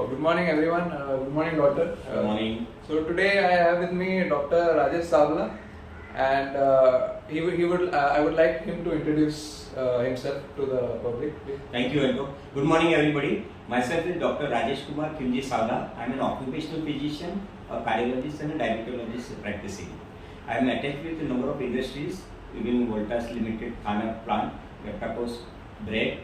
Good morning everyone. Good morning doctor. Good morning. So today I have with me Dr. Rajesh Savla, and I would like him to introduce himself to the public, please. Thank you, Endo. Good morning, everybody. Myself is Dr. Rajesh Savla. I am an occupational physician, a cardiologist and a diabecologist practicing. I am attached with a number of industries, even Voltas Limited, Khana plant, Peptacos, bread,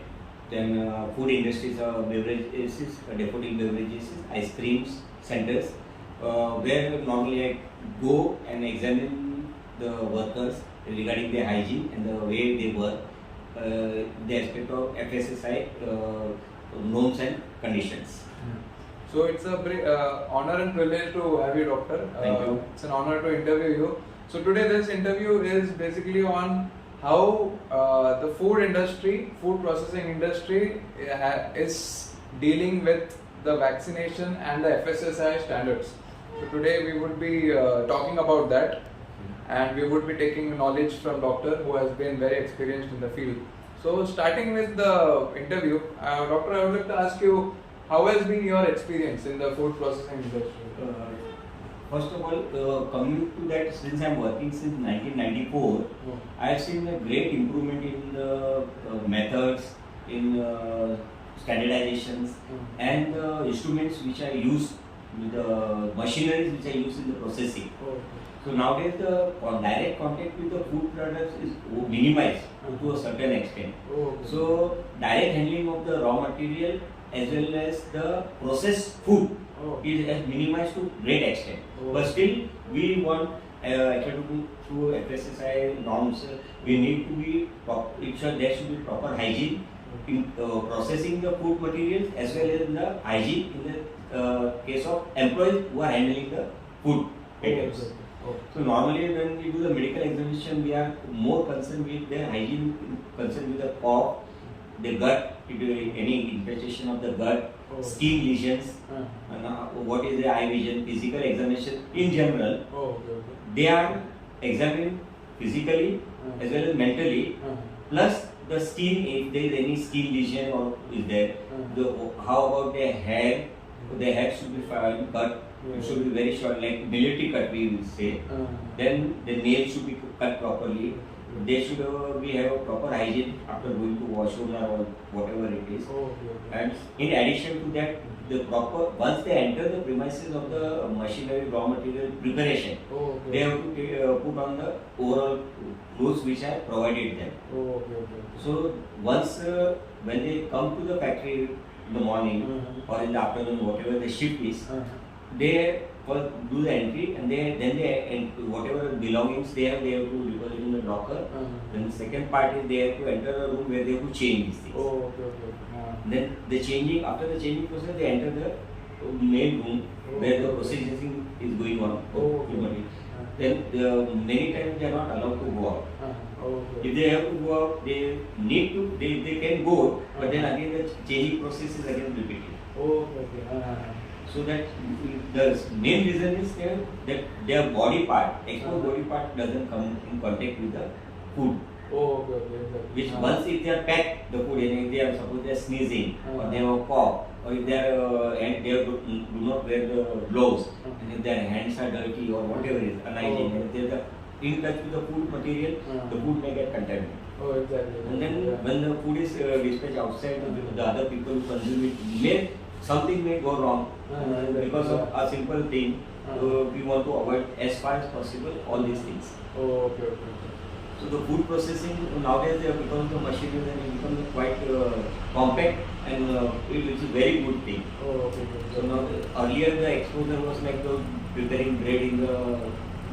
then food industries, beverages, depoting beverages, ice creams, centers, where normally I go and examine the workers regarding their hygiene and the way they work, the aspect of FSSAI norms and conditions. So it's a honor and privilege to have you, doctor. Thank you. It's an honor to interview you. So today this interview is basically on how the food processing industry is dealing with the vaccination and the FSSAI standards. So today we would be talking about that, and we would be taking knowledge from doctor who has been very experienced in the field. So starting with the interview, doctor, I would like to ask you, how has been your experience in the food processing industry? First of all, coming to that, since I am working since 1994, I have seen a great improvement in the methods, in standardizations, and the instruments which I use, the machineries which I use in the processing. So nowadays the direct contact with the food products is minimized to a certain extent. So direct handling of the raw material as well as the processed food is minimized to great extent. But still we want actually through FSSAI norms, we need to be there should be proper hygiene in processing the food materials as well as in the hygiene in the case of employees who are handling the food items. So normally when we do the medical examination, we are more concerned with their hygiene, concerned with the cough, the gut, any infestation of the gut, skin lesions, and what is the eye vision, physical examination in general. They are examined physically as well as mentally, plus the skin, if there is any skin lesion or is there. How about their hair? Their hair should be cut. It should be very short, like military cut we will say. Then the nails should be cut properly. They should we have a proper hygiene after going to washroom or whatever it is. And in addition to that, the proper once they enter the premises of the machinery raw material preparation, they have to put on the overall clothes which are provided them. So once when they come to the factory in the morning or in the afternoon, whatever the shift is, they first do the entry and then whatever belongings they have to deposit in the locker. Then the second part is they have to enter a room where they have to change these things. Then after the changing process, they enter the main room where the processing is going on. Then many times they are not allowed to go out. If they have to go out, they can go, but then again the changing process is again repeated. So that the main reason is that their body part, exposed body part doesn't come in contact with the food. Which once if they are packed the food, and if they are suppose they are sneezing or they have a cough, or if they are and they do not wear the gloves, and if their hands are dirty or whatever is unhygienic, if they are in touch with the food material, the food may get contaminated. And then when the food is dispatched outside, the other people who consume it, something may go wrong because of a simple thing. We want to avoid as far as possible all these things. So the food processing nowadays they have become the machinery and it becomes quite compact, and it is a very good thing. So now earlier the exposure was like the preparing bread in the,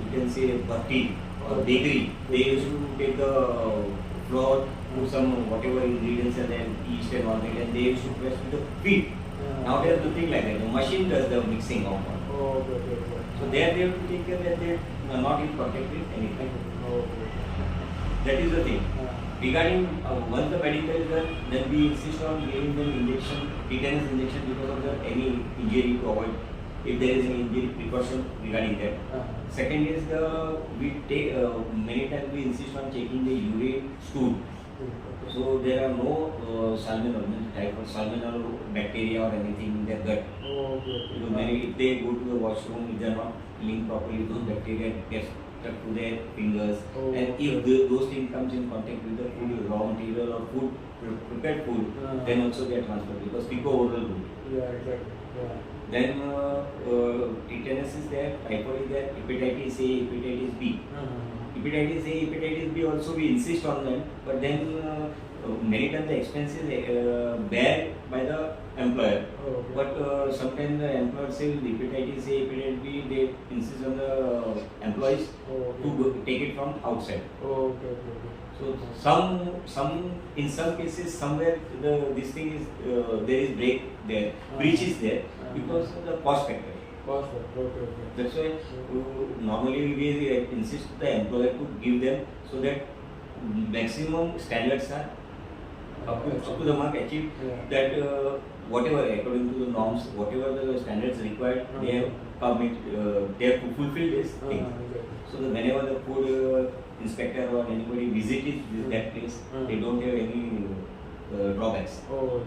you can say, bhatti or bakery. They used to take the flour, put some whatever ingredients and then yeast and all that, and they used to press with the feet. Now there is nothing like that. The machine does the mixing of all. So there they have to take care that they are not in contact with anything. That is the thing. Regarding once the medical is done, then we insist on giving them injection, tetanus injection because of any injury to avoid. If there is any injury precaution regarding that. Second is we take many times we insist on checking the urine stool. So there are no salmonella type of salmonella bacteria or anything in their gut. Okay. Because if they go to the washroom, if they are not clean properly, those bacteria get stuck to their fingers. And if those things comes in contact with the food, raw material or food, prepared food, then also they are transferred because people oral food. Yeah, exactly. Yeah. Then tetanus is there, typhoid is there, hepatitis A, hepatitis B. Hepatitis A, hepatitis B also we insist on them, but then many times the expenses bear by the employer. But sometimes the employer says hepatitis A, hepatitis B, they insist on the employees to take it from outside. So in some cases somewhere this thing is there is breach is there because of the cost factor. That's why normally we insist the employer to give them so that maximum standards are up to the mark achieved. That whatever according to the norms, whatever the standards required, they have they have to fulfill this thing. So that whenever the food inspector or anybody visits that place, they don't have any drawbacks. So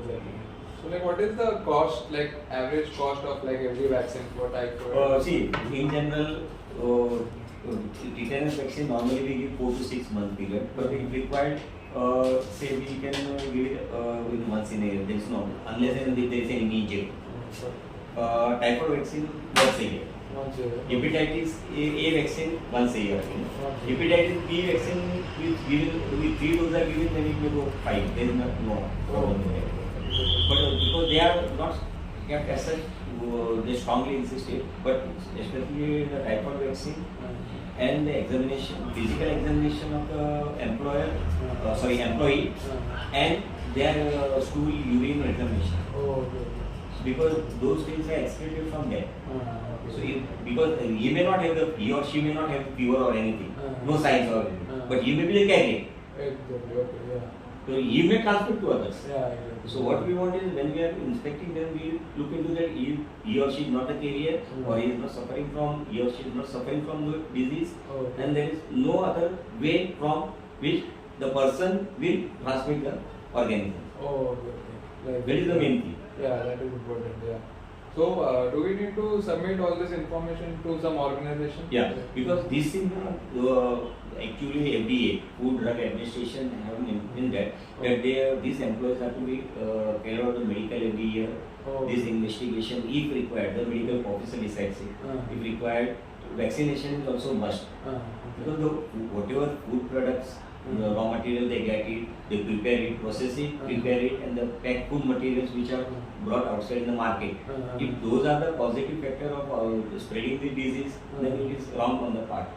like what is the cost, like average cost of like every vaccine for typhoid? See, in general, tetanus vaccine normally we give 4 to 6 month period, but if required, say we can give it in once in a year. There is no, unless there is an immediate. Typhoid vaccine once a year. Hepatitis A vaccine once a year. Hepatitis B vaccine with 3 doses are given, then it may go 5. There is no problem there. But because they are not kept as such, they strongly insisted. But especially the typhoid vaccine and the examination, physical examination of the employee, and their stool urine examination. Because those things are excreted from there. So because he or she may not have fever or anything, no signs or anything, but he may be the carrier. So he may transmit to others. So what we want is when we are inspecting them, we look into that he or she is not a carrier, or he or she is not suffering from the disease, and there is no other way from which the person will transmit the organism. That is the main thing. Yeah, that is important. Yeah. So, do we need to submit all this information to some organization? Yeah, because this thing, actually FDA, Food Drug Administration, have in that these employees have to be carried out the medical every year. This investigation, if required, the medical officer decides it. If required, vaccination is also must. Because whatever food products, the raw material they get it, they prepare it, process it, prepare it, and the packed food materials which are brought outside in the market. If those are the positive factor of spreading the disease, then it is wrong on the part.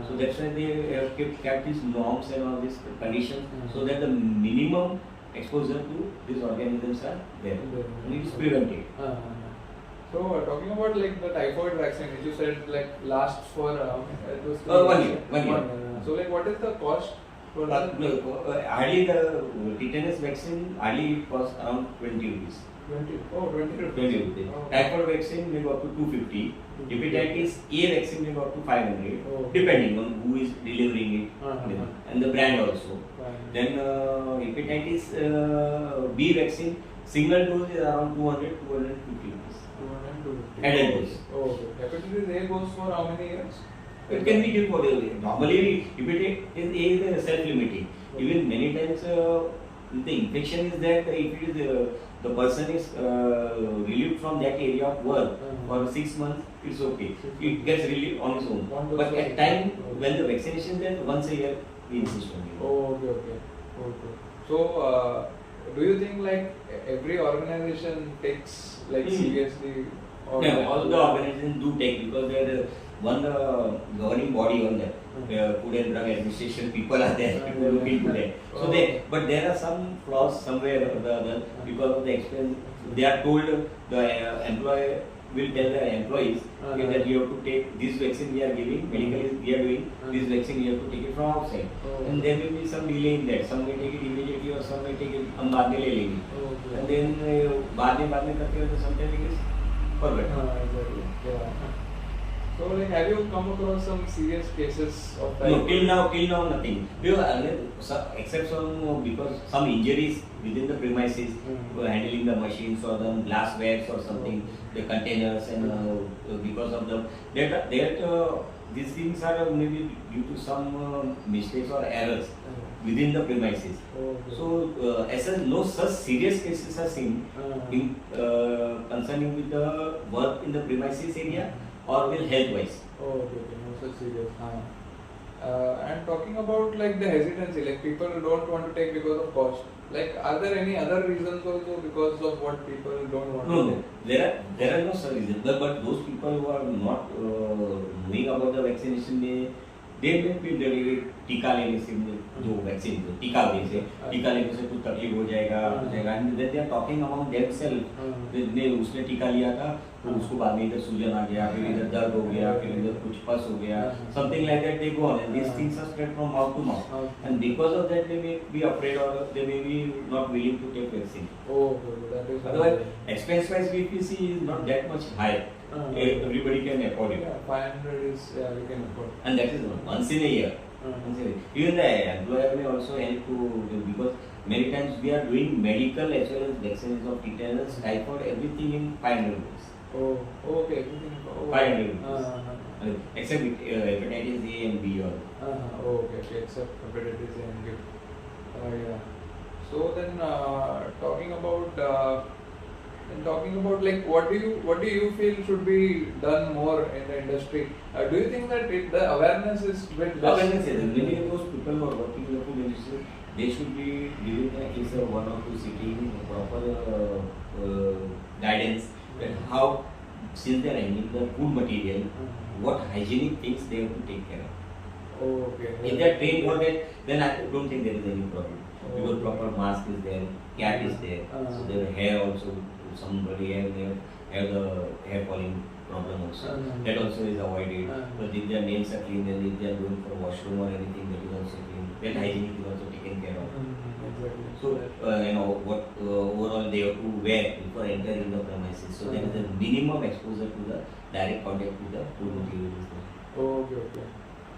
So that's why they have kept these norms and all these conditions, so that the minimum exposure to these organisms are there, and it is prevented. So talking about like the typhoid vaccine, which you said like lasts for it was 1 year. 1 year. So like what is the cost for that? Hardly the tetanus vaccine hardly costs around 20 rupees. 20 rupees. 20 rupees. Typhoid vaccine may go up to 250. Hepatitis A vaccine may go up to 500, depending on who is delivering it and the brand also. Then hepatitis B vaccine, single dose is around 200-250 rupees. Adult dose. Hepatitis A goes for how many years? It can be given for normally hepatitis A is self-limiting. Even many times the infection is that if it is the person is relieved from that area of work for 6 months, it's okay. It gets relieved on its own. But at time when the vaccination is there, once a year we insist on it. Okay. So do you think like every organization takes like seriously? Yeah, all the organizations do take, because they are one governing body on that. Food and Drug Administration people are there, people look into that. So but there are some flaws somewhere or the other because of the expense. They are told, the employer will tell the employees that you have to take this vaccine we are giving, medically we are doing, this vaccine you have to take it from outside. And there will be some delay in that. Some may take it immediately or some may take it बाद में ले लेंगे. And then बाद में करते हैं तो sometimes it is forgotten. So So like, have you come across some serious cases of No, typhoid? till now nothing. Except some because some injuries within the premises, handling the machines or the glasswares or something, the containers, and because of the these things are maybe due to some mistakes or errors within the premises. Okay. So, as such, no such serious cases are seen in concerning with the work in the premises area or with health wise. Oh, okay, no such serious. And talking about like the hesitancy, like people don't want to take because of cost. Like, are there any other reasons also because of what people don't want to take? There are no such reasons. But those people who are not knowing about the vaccination, they may feel that टीका लेने से जो vaccine टीका लेने से कुछ तकलीफ हो जाएगा and then they are talking among themselves. ने उसने टीका लिया था तो उसको बाद में इधर सूजन आ गया, फिर इधर दर्द हो गया, फिर इधर कुछ पस हो गया, something like that they go on, and these things are spread from mouth to mouth, and because of that they may be afraid or they may be not willing to take vaccine. Oh, that is. Otherwise, expense wise VPC is not that much high. Everybody can afford it. Yeah, 500 is we can afford. And that is once in a year. Even the employer may also help to because many times we are doing medical as well as vaccines of tetanus, typhoid, everything in 500 rupees. Oh, okay. Everything. 500 rupees. Except hepatitis A and B all. Okay. Except hepatitis A and B. Yeah. So then, talking about like what do you feel should be done more in the industry? Do you think that the awareness is bit less? Awareness is many of those people who are working in the food industry, they should be giving at least a 1 or 2 sitting proper guidance that how, since they are handling the food material, what hygienic things they have to take care of. Okay. If they are trained for that, then I don't think there is any problem. Because proper mask is there, cap is there, so their hair also, somebody have the hair falling problem also. That also is avoided. But if their nails are clean, then if they are going for washroom or anything, that is also clean. That hygienic is also taken care of. Exactly. So what overall they have to wear before entering the premises. So there is a minimum exposure to the direct contact with the food material. Okay.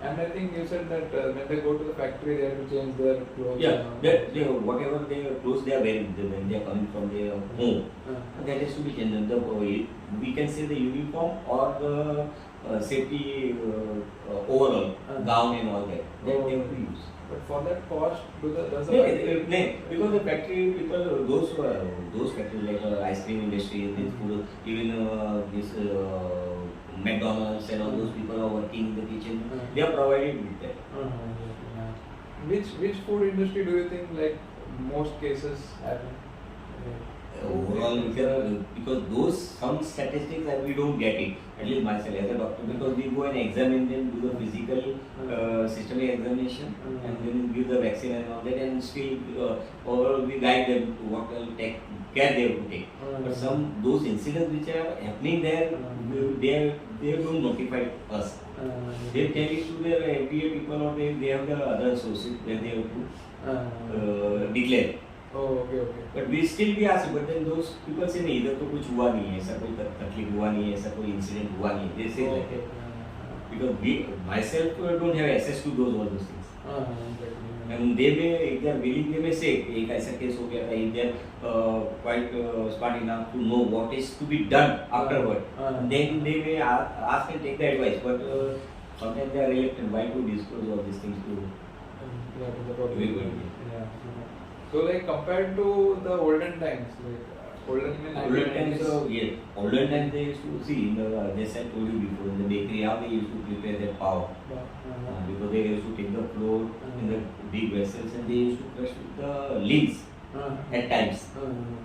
And I think you said that when they go to the factory, they have to change their clothes. Yeah, whatever their clothes they are wearing when they are coming from their home, that has to be changed. We can say the uniform or the safety overall gown and all that. That they have to use. But for that cost, does the because the factory people, those factories like ice cream industry, this food, even this. McDonald's and all those people are working in the kitchen, they are provided with that. Which food industry do you think like most cases happen? Overall, because those some statistics that we don't get it, at least myself as a doctor, because we go and examine them, do the physical systemic examination, and then give the vaccine and all that, and still overall we guide them to what care they have to take. But those incidents which are happening there, they don't notify us. They tell it to their FDA people or they have the other sources where they have to declare. Okay. But we still be asking, but then those people say नहीं इधर तो कुछ हुआ नहीं है, ऐसा कोई तकलीफ हुआ नहीं है, ऐसा कोई incident हुआ नहीं है. They say like that. Because myself don't have access to all those things. And they may, if they are willing, they may say एक ऐसा case हो गया था. If they are quite smart enough to know what is to be done afterward, then they may ask and take the advice. But sometimes they are reluctant. Why to disclose all these things to everybody? So like compared to the olden times, olden times they used to see, as I told you before, in the bakery how they used to prepare their pav. Because they used to take the flour in the big vessels and they used to crush with the leaves at times.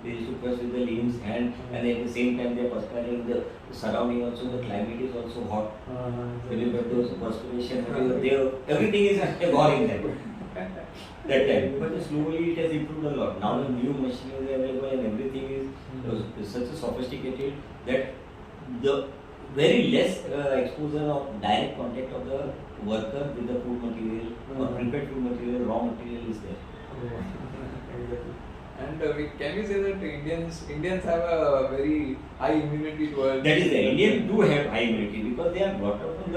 They used to crush with the leaves and at the same time they are perspiring, the surrounding also, the climate is also hot. Those perspiration, everything is gone in that. That time, but slowly it has improved a lot. Now the new machine is available and everything is such a sophisticated that the very less exposure of direct contact of the worker with the food material or prepared food material, raw material is there. And can we say that Indians have a very high immunity towards? That is, the Indians do have high immunity because they are brought up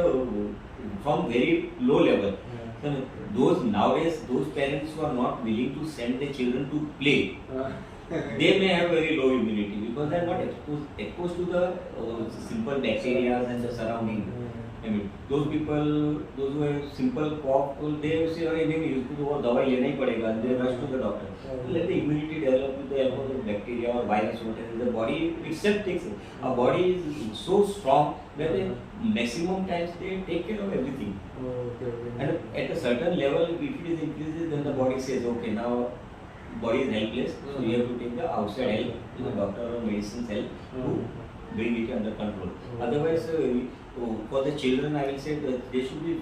from very low level. So those nowadays, those parents who are not willing to send their children to play, they may have very low immunity because they are not exposed to the simple bacteria and the surrounding. I mean, those people, those who have simple cough, they say, "Oh, used to do dawa lena hi padega," they rush to the doctor. Let the immunity develop with the help of the bacteria or virus, whatever. The body itself takes it. Our body is so strong that the maximum times they take care of everything. And at a certain level, if it is increases, then the body says, "Okay, now body is helpless, so you have to take the outside help, the doctor or medicine's help to bring it under control." Otherwise, for the children, I will say that they should be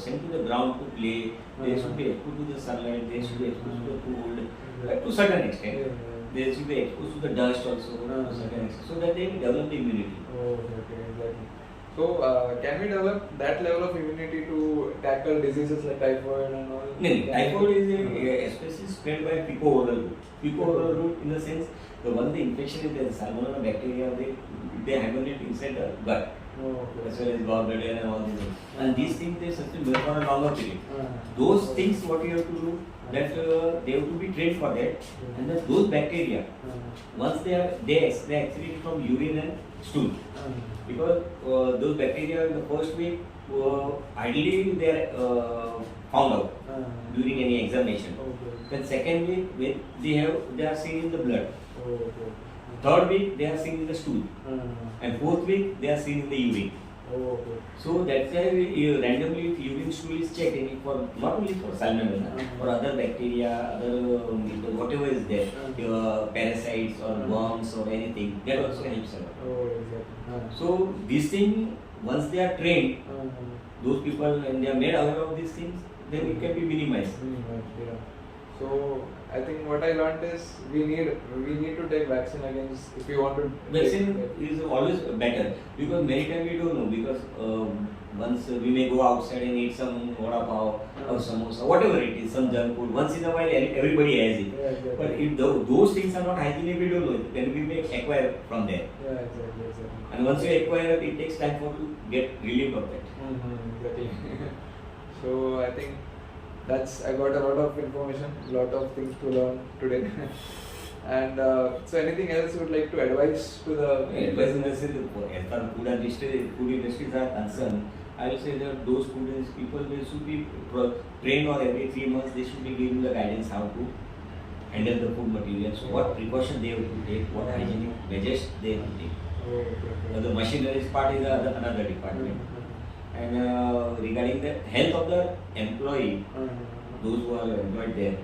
sent to the ground to play. They should be exposed to the sunlight. They should be exposed to the cold to a certain extent. They should be exposed to the dust also to a certain extent, so that they will develop the immunity. Exactly. So, can we develop that level of immunity to tackle diseases like typhoid and all? No, typhoid is especially spread by fecal-oral route. Fecal-oral route, in the sense, once the infection is there, the salmonella bacteria, they hibernate inside the gut. As well as gallbladder and all these things. And these things they sustain for a longer period. Those things, what you have to do, that they have to be trained for that. And then those bacteria, once they actually from urine and stool. Because those bacteria in the first week, ideally they are found out during any examination. Then second week, they are seen in the blood. Third week, they are seen in the stool. And fourth week, they are seen in the urine. So that's why randomly urine stool is checked for not only for salmonella, for other bacteria, other whatever is there, parasites or worms or anything, that also helps a lot. So these things, once they are trained, those people, and they are made aware of these things, then it can be minimized. So I think what I learned is we need to take vaccine against, if we want to. Vaccine is always better because many times we don't know, because once we may go outside and eat some vada pav or samosa, whatever it is, some junk food. Once in a while, everybody has it. But if those things are not hygienic, we don't know it. Then we may acquire from there. Exactly. And once you acquire, it takes time for to get relieved of that. Exactly. So I think I got a lot of information, a lot of things to learn today. And so anything else you would like to advise to the advice in the sense, as far as food industries are concerned, I will say that those people, they should be trained, or every 3 months they should be given the guidance how to handle the food materials, what precaution they have to take, what hygienic measures they have to take. The machinery part is another department. And regarding the health of the employee, those who are employed there,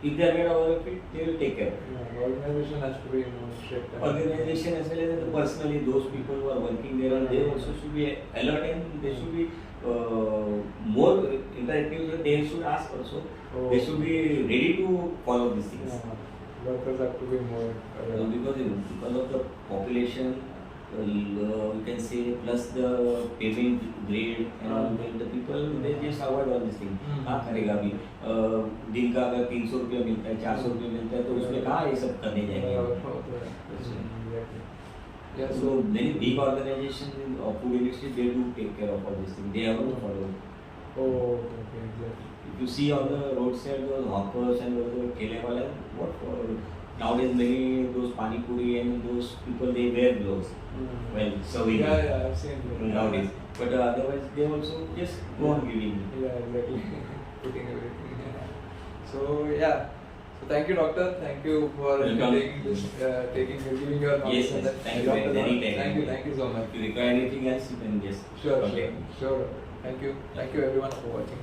if they are made aware of it, they will take care. Organization has to be strict. Organization as well as personally, those people who are working there, they also should be alert, and they should be more interactive. They should ask also. They should be ready to follow these things. Workers have to be more because of the population, you can say, plus the payment grade and all, the people, they just avoid all these things. हाँ करेगा अभी दिन का अगर 300 रुपया मिलता है, 400 रुपया मिलता है, तो उसमें कहाँ ये सब करने जाएंगे? So many big organizations in food industry, they do take care of all these things. They have to follow. If you see on the roadside, those hawkers and those kele wala, what for? Nowadays, many those pani puri and those people, they wear gloves while serving. I've seen nowadays. But otherwise, they also just go on giving. Exactly. Putting everything. So So thank you, doctor. Thank you for giving your knowledge. Yes. Thank you very much. Thank you so much. If you require anything else, you can just Sure. Thank you everyone for watching.